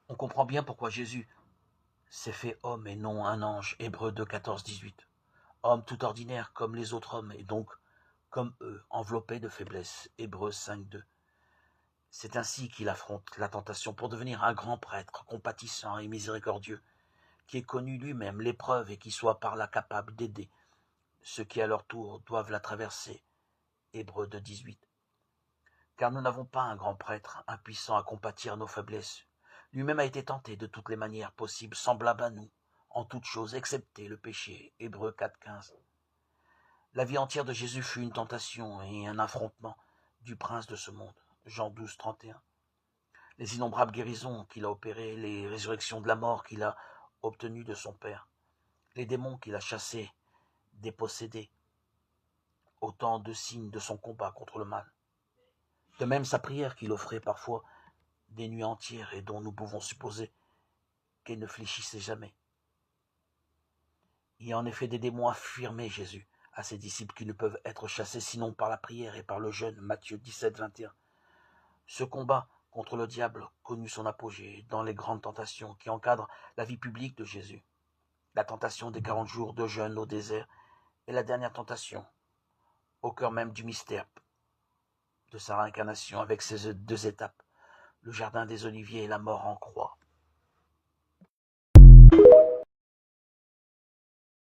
On comprend bien pourquoi Jésus s'est fait homme et non un ange, Hébreux 2, 14-18. Homme tout ordinaire comme les autres hommes, et donc comme eux, enveloppé de faiblesse, Hébreux 5, 2. C'est ainsi qu'il affronte la tentation pour devenir un grand prêtre, compatissant et miséricordieux, qui ait connu lui-même l'épreuve et qui soit par là capable d'aider ceux qui à leur tour doivent la traverser, Hébreux 2, 18. Car nous n'avons pas un grand prêtre impuissant à compatir nos faiblesses. Lui-même a été tenté de toutes les manières possibles, semblable à nous, en toutes choses, excepté le péché, Hébreux 4, 15. La vie entière de Jésus fut une tentation et un affrontement du prince de ce monde, Jean 12, 31. Les innombrables guérisons qu'il a opérées, les résurrections de la mort qu'il a obtenues de son Père, les démons qu'il a chassés, dépossédés, autant de signes de son combat contre le mal. De même sa prière qu'il offrait parfois des nuits entières et dont nous pouvons supposer qu'elle ne fléchissait jamais. Il y a en effet des démons affirmés, Jésus, à ses disciples qui ne peuvent être chassés sinon par la prière et par le jeûne, Matthieu 17, 21. Ce combat contre le diable connut son apogée dans les grandes tentations qui encadrent la vie publique de Jésus. La tentation des 40 jours de jeûne au désert et la dernière tentation, au cœur même du mystère de sa réincarnation avec ses deux étapes, le jardin des Oliviers et la mort en croix.